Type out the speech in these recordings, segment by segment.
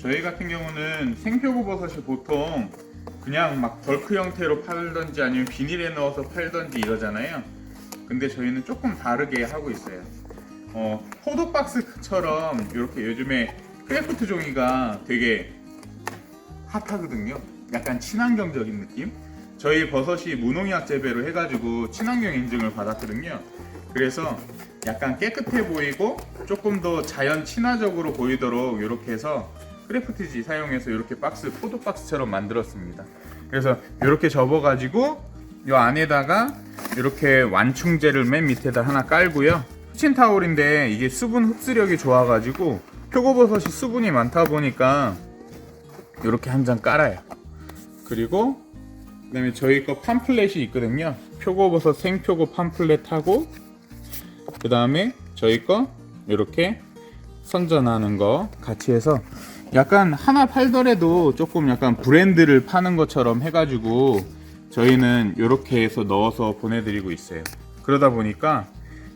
저희 같은 경우는 생표고버섯이 보통 그냥 막 벌크 형태로 팔던지 아니면 비닐에 넣어서 팔던지 이러잖아요. 근데 저희는 조금 다르게 하고 있어요. 포도박스처럼 이렇게 요즘에 크래프트 종이가 되게 핫하거든요. 약간 친환경적인 느낌? 저희 버섯이 무농약 재배로 해가지고 친환경 인증을 받았거든요. 그래서 약간 깨끗해 보이고 조금 더 자연 친화적으로 보이도록 이렇게 해서 크래프트지 사용해서 이렇게 박스, 포도박스처럼 만들었습니다. 그래서 이렇게 접어가지고 이 안에다가 이렇게 완충제를 맨 밑에다 하나 깔고요. 키친타올인데 이게 수분 흡수력이 좋아가지고 표고버섯이 수분이 많다 보니까 이렇게 한 장 깔아요. 그리고 그 다음에 저희 거 팜플렛이 있거든요. 표고버섯 생표고 팜플렛하고 그 다음에 저희 거 이렇게 선전하는 거 같이 해서 약간 하나 팔더라도 조금 약간 브랜드를 파는 것처럼 해가지고 저희는 이렇게 해서 넣어서 보내드리고 있어요. 그러다 보니까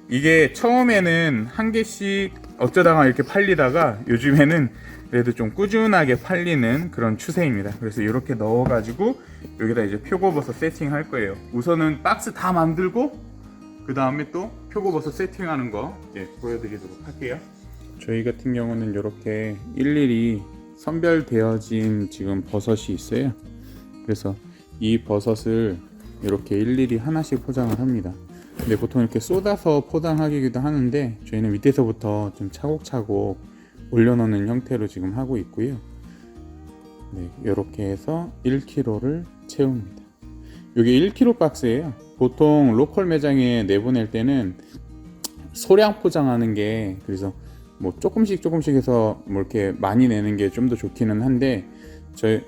이게 처음에는 한 개씩 어쩌다가 이렇게 팔리다가 요즘에는 그래도 좀 꾸준하게 팔리는 그런 추세입니다. 그래서 이렇게 넣어가지고 여기다 이제 표고버섯 세팅할 거예요. 우선은 박스 다 만들고 그 다음에 또 표고버섯 세팅하는 거 보여드리도록 할게요. 저희 같은 경우는 이렇게 일일이 선별되어진 지금 버섯이 있어요. 그래서 이 버섯을 이렇게 일일이 하나씩 포장을 합니다. 근데 보통 이렇게 쏟아서 포장하기도 하는데 저희는 밑에서부터 좀 차곡차곡 올려놓는 형태로 지금 하고 있고요. 네, 이렇게 해서 1kg를 채웁니다. 이게 1kg 박스예요. 보통 로컬 매장에 내보낼 때는 소량 포장하는 게 그래서 뭐 조금씩 해서 뭐 이렇게 많이 내는 게 좀 더 좋기는 한데 저희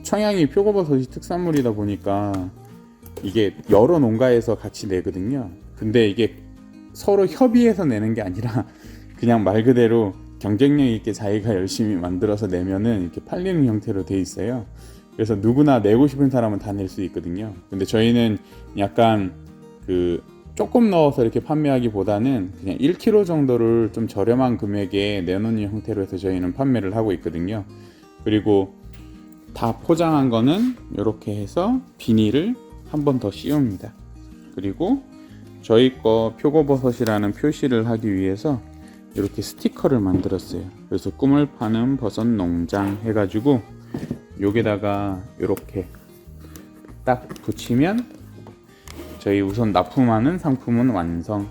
청양이 표고버섯이 특산물이다 보니까 이게 여러 농가에서 같이 내거든요. 근데 이게 서로 협의해서 내는 게 아니라 그냥 말 그대로 경쟁력 있게 자기가 열심히 만들어서 내면은 이렇게 팔리는 형태로 돼 있어요. 그래서 누구나 내고 싶은 사람은 다 낼 수 있거든요. 근데 저희는 약간 그 조금 넣어서 이렇게 판매하기보다는 그냥 1kg 정도를 좀 저렴한 금액에 내놓는 형태로 해서 저희는 판매를 하고 있거든요. 그리고 다 포장한 거는 이렇게 해서 비닐을 한 번 더 씌웁니다. 그리고 저희 거 표고버섯이라는 표시를 하기 위해서 이렇게 스티커를 만들었어요. 그래서 꿈을 파는 버섯 농장 해가지고 여기다가 이렇게 딱 붙이면 저희 우선 납품하는 상품은 완성.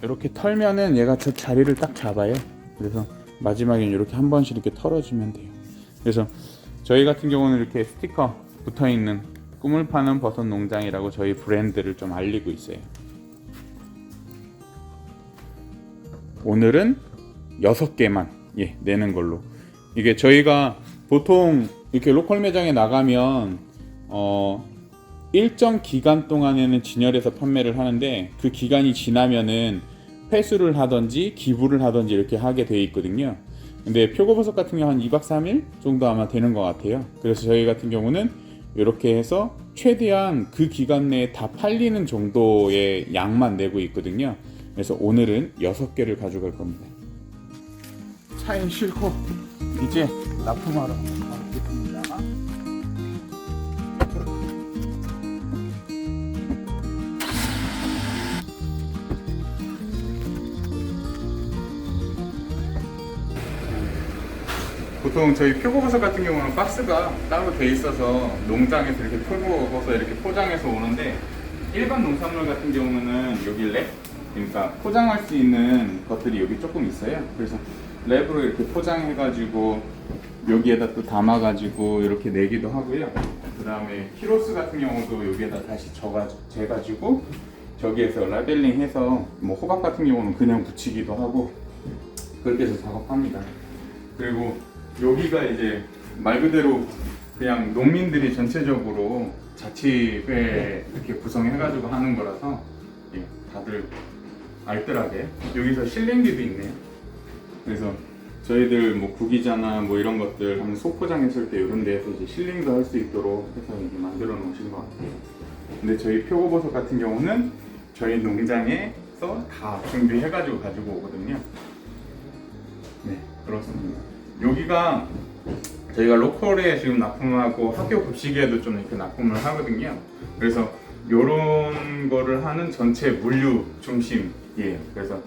이렇게 털면은 얘가 저 자리를 딱 잡아요. 그래서 마지막에 이렇게 한 번씩 이렇게 털어주면 돼요. 그래서 저희 같은 경우는 이렇게 스티커 붙어있는 꿈을 파는 버섯 농장이라고 저희 브랜드를 좀 알리고 있어요. 오늘은 6개만 내는 걸로. 이게 저희가 보통 이렇게 로컬 매장에 나가면 일정 기간 동안에는 진열해서 판매를 하는데 그 기간이 지나면은 회수를 하던지 기부를 하던지 이렇게 하게 돼 있거든요. 근데 표고버섯 같은 경우 한 2박 3일 정도 아마 되는 것 같아요. 그래서 저희 같은 경우는 이렇게 해서 최대한 그 기간 내에 다 팔리는 정도의 양만 내고 있거든요. 그래서 오늘은 6개를 가져갈 겁니다. 차에 싣고 이제 납품하러 가겠습니다. 보통 저희 표고버섯 같은 경우는 박스가 따로 돼 있어서 농장에서 이렇게 표고버섯 이렇게 포장해서 오는데 일반 농산물 같은 경우는 여기 랩, 그러니까 포장할 수 있는 것들이 여기 조금 있어요. 그래서 랩으로 이렇게 포장해가지고 여기에다 또 담아가지고 이렇게 내기도 하고요. 그 다음에 키로수 같은 경우도 여기에다 다시 재가지고 저기에서 라벨링해서 뭐 호박 같은 경우는 그냥 붙이기도 하고 그렇게 해서 작업합니다. 그리고 여기가 이제 말 그대로 그냥 농민들이 전체적으로 자치회 이렇게 구성해가지고 하는 거라서 다들 알뜰하게 여기서 실링기도 있네요. 그래서 저희들 뭐 구기자나 뭐 이런 것들 한번 소포장했을 때 이런 데에서 이제 실링도 할 수 있도록 해서 이제 만들어 놓으신 것 같아요. 근데 저희 표고버섯 같은 경우는 저희 농장에서 다 준비해가지고 가지고 오거든요. 네, 그렇습니다. 여기가 저희가 로컬에 지금 납품하고 학교 급식에도 좀 이렇게 납품을 하거든요. 그래서 요런 거를 하는 전체 물류 중심이에요. 그래서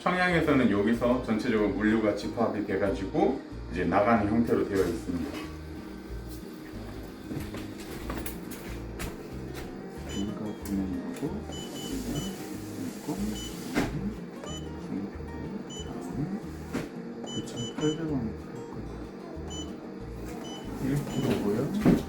청양에서는 여기서 전체적으로 물류가 집합이 돼가지고 이제 나가는 형태로 되어 있습니다. 여기가 보면 거고, 있고, 9,800원. 1kg고요.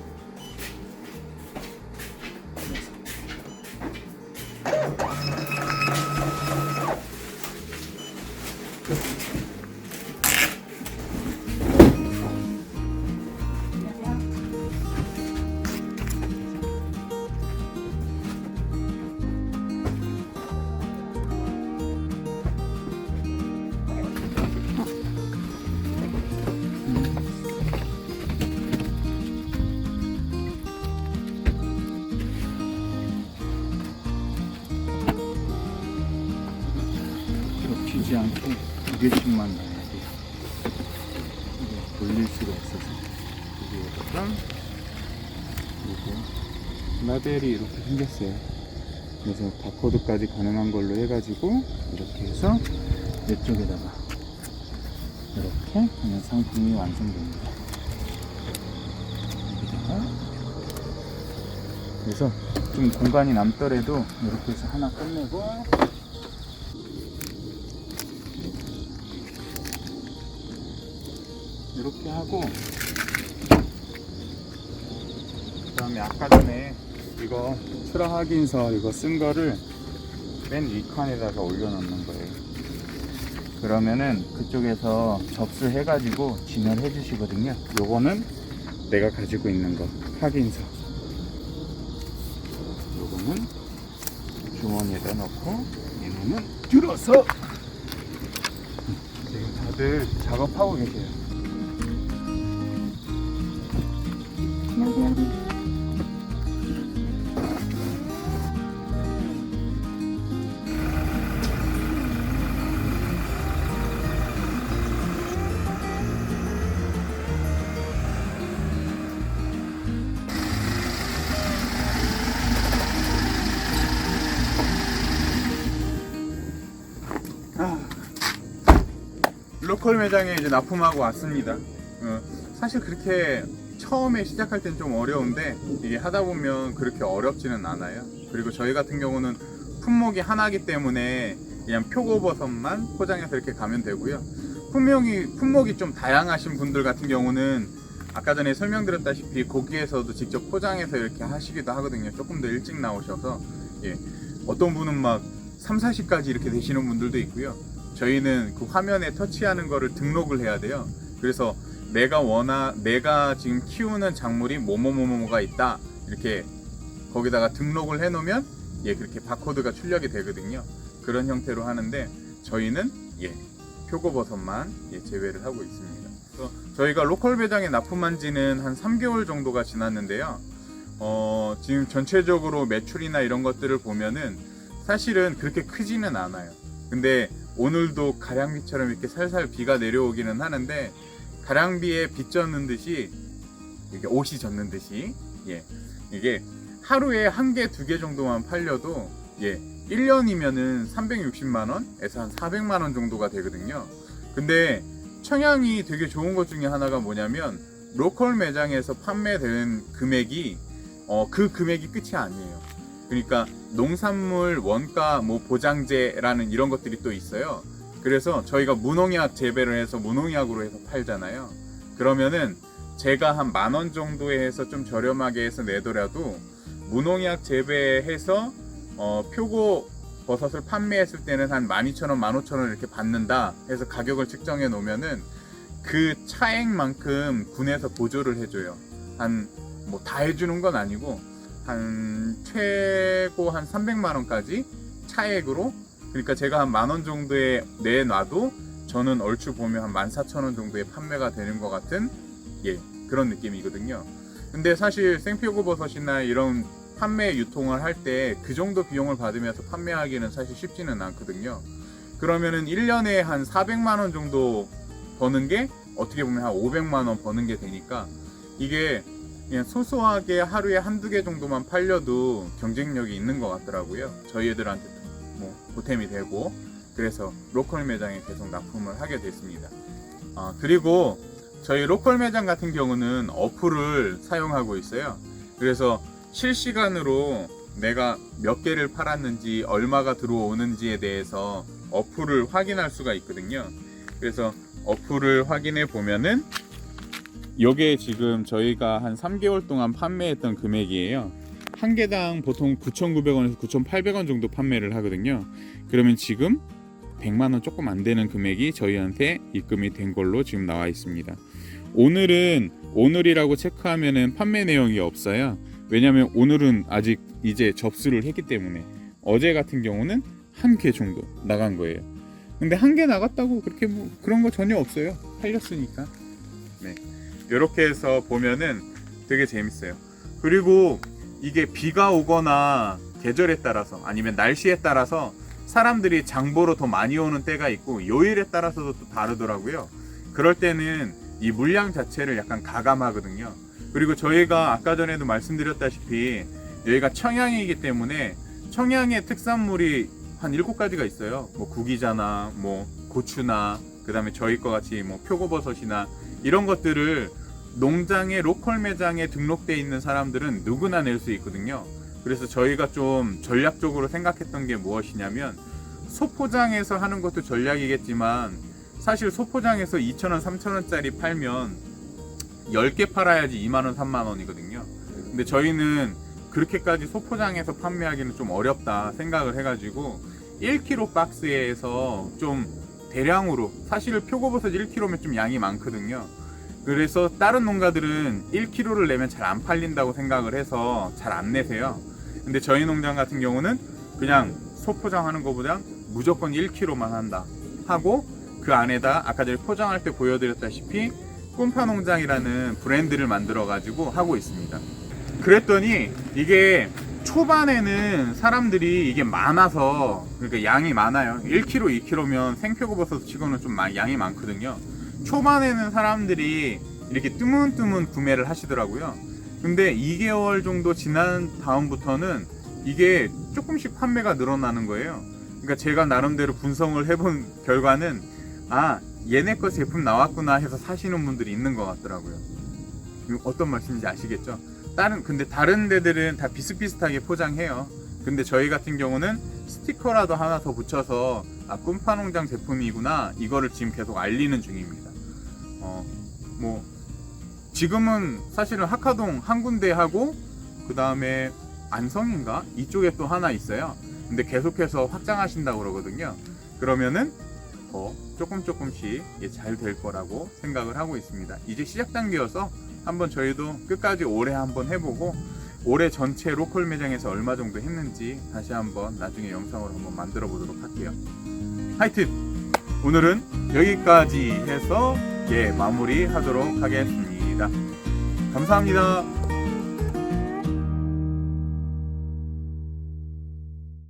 지 않게 2개씩만 넣어야 돼요. 이게 돌릴 수가 없어서. 여기에다가 그리고 라벨이 이렇게 생겼어요. 그래서 바코드까지 가능한 걸로 해가지고 이렇게 해서 이쪽에다가 이렇게 하면 상품이 완성됩니다. 여기다가 그래서 좀 공간이 남더라도 이렇게 해서 하나 끝내고 이렇게 하고 그 다음에 아까 전에 이거 출하 확인서 이거 쓴 거를 맨 윗칸에다가 올려놓는 거예요. 그러면은 그쪽에서 접수해 가지고 진열해 주시거든요. 요거는 내가 가지고 있는 거 확인서, 요거는 주머니에다 넣고 얘는 들어서 지금 다들 작업하고 계세요. 로컬 매장에 이제 납품하고 왔습니다. 사실 그렇게 처음에 시작할 땐 좀 어려운데 이게 하다 보면 그렇게 어렵지는 않아요. 그리고 저희 같은 경우는 품목이 하나이기 때문에 그냥 표고버섯만 포장해서 이렇게 가면 되고요. 품목이 좀 다양하신 분들 같은 경우는 아까 전에 설명드렸다시피 거기에서도 직접 포장해서 이렇게 하시기도 하거든요. 조금 더 일찍 나오셔서 어떤 분은 막 3, 40까지 이렇게 되시는 분들도 있고요. 저희는 그 화면에 터치하는 거를 등록을 해야 돼요. 그래서 내가 지금 키우는 작물이 뭐뭐뭐뭐가 있다 이렇게 거기다가 등록을 해 놓으면 그렇게 바코드가 출력이 되거든요. 그런 형태로 하는데 저희는 표고버섯만 제외를 하고 있습니다. 그래서 저희가 로컬 배장에 납품한 지는 한 3개월 정도가 지났는데요. 지금 전체적으로 매출이나 이런 것들을 보면은 사실은 그렇게 크지는 않아요. 근데 오늘도 가량비처럼 이렇게 살살 비가 내려오기는 하는데 가량비에 비 젖는 듯이 이렇게 옷이 젖는 듯이 이게 하루에 1개, 2개 정도만 팔려도 1년이면은 360만원에서 한 400만원 정도가 되거든요. 근데 청양이 되게 좋은 것 중에 하나가 뭐냐면 로컬 매장에서 판매되는 금액이 그 금액이 끝이 아니에요. 그러니까 농산물 원가 보장제라는 이런 것들이 또 있어요. 그래서 저희가 무농약 재배를 해서 무농약으로 해서 팔잖아요. 그러면은 제가 한 10,000원 정도에 해서 좀 저렴하게 해서 내더라도 무농약 재배해서 표고 버섯을 판매했을 때는 한 12,000원, 15,000원 이렇게 받는다 해서 가격을 측정해 놓으면은 그 차액만큼 군에서 보조를 해줘요. 다 해주는 건 아니고 한 최고 한 300만원까지 차액으로, 그러니까 제가 한 10,000원 정도에 내놔도 저는 얼추 보면 한 14,000원 정도에 판매가 되는 것 같은 그런 느낌이거든요. 근데 사실 생표고버섯이나 이런 판매 유통을 할 때 그 정도 비용을 받으면서 판매하기는 사실 쉽지는 않거든요. 그러면은 1년에 한 400만원 정도 버는 게 어떻게 보면 한 500만 원 버는 게 되니까 이게 그냥 소소하게 하루에 한두 개 정도만 팔려도 경쟁력이 있는 것 같더라고요. 저희 애들한테 뭐 보탬이 되고, 그래서 로컬 매장에 계속 납품을 하게 됐습니다. 그리고 저희 로컬 매장 같은 경우는 어플을 사용하고 있어요. 그래서 실시간으로 내가 몇 개를 팔았는지, 얼마가 들어오는지에 대해서 어플을 확인할 수가 있거든요. 그래서 어플을 확인해 보면은 요게 지금 저희가 한 3개월 동안 판매했던 금액이에요. 한 개당 보통 9,900원에서 9,800원 정도 판매를 하거든요. 그러면 지금 100만 원 조금 안 되는 금액이 저희한테 입금이 된 걸로 지금 나와 있습니다. 오늘이라고 체크하면은 판매 내용이 없어요. 왜냐면 오늘은 아직 이제 접수를 했기 때문에. 어제 같은 경우는 한 개 정도 나간 거예요. 근데 한 개 나갔다고 그렇게 뭐 그런 거 전혀 없어요. 팔렸으니까. 네. 이렇게 해서 보면은 되게 재밌어요. 그리고 이게 비가 오거나 계절에 따라서 아니면 날씨에 따라서 사람들이 장보러 더 많이 오는 때가 있고, 요일에 따라서도 또 다르더라고요. 그럴 때는 이 물량 자체를 약간 가감하거든요. 그리고 저희가 아까 전에도 말씀드렸다시피 여기가 청양이기 때문에 청양의 특산물이 한 7가지가 있어요. 뭐 구기자나 뭐 고추나 그 다음에 저희 거 같이 뭐 표고버섯이나 이런 것들을 농장의 로컬 매장에 등록돼 있는 사람들은 누구나 낼 수 있거든요. 그래서 저희가 좀 전략적으로 생각했던 게 무엇이냐면, 소포장에서 하는 것도 전략이겠지만 사실 소포장에서 2,000원, 3,000원짜리 팔면 10개 팔아야지 2만원, 3만원이거든요. 근데 저희는 그렇게까지 소포장에서 판매하기는 좀 어렵다 생각을 해가지고 1kg 박스에서 좀 대량으로, 사실 표고버섯 1kg면 좀 양이 많거든요. 그래서 다른 농가들은 1kg를 내면 잘 안 팔린다고 생각을 해서 잘 안 내세요. 근데 저희 농장 같은 경우는 그냥 소포장하는 것보다 무조건 1kg만 한다 하고, 그 안에다 아까 전에 포장할 때 보여드렸다시피 꿈파농장이라는 브랜드를 만들어 가지고 하고 있습니다. 그랬더니 이게 초반에는 사람들이 이게 많아서, 그러니까 양이 많아요. 1kg, 2kg면 생표고버섯 치고는 좀 양이 많거든요. 초반에는 사람들이 이렇게 뜨문뜨문 구매를 하시더라고요. 근데 2개월 정도 지난 다음부터는 이게 조금씩 판매가 늘어나는 거예요. 그러니까 제가 나름대로 분석을 해본 결과는, 얘네 거 제품 나왔구나 해서 사시는 분들이 있는 것 같더라고요. 어떤 말씀인지 아시겠죠? 근데 다른 데들은 다 비슷비슷하게 포장해요. 근데 저희 같은 경우는 스티커라도 하나 더 붙여서 꿈파농장 제품이구나, 이거를 지금 계속 알리는 중입니다. 뭐 지금은 사실은 하카동 한 군데 하고, 그 다음에 안성인가? 이쪽에 또 하나 있어요. 근데 계속해서 확장하신다고 그러거든요. 그러면은 더 조금씩 잘 될 거라고 생각을 하고 있습니다. 이제 시작 단계여서 한번 저희도 끝까지 올해 한번 해보고, 올해 전체 로컬 매장에서 얼마 정도 했는지 다시 한번 나중에 영상으로 한번 만들어 보도록 할게요. 하여튼 오늘은 여기까지 해서 마무리 하도록 하겠습니다. 감사합니다.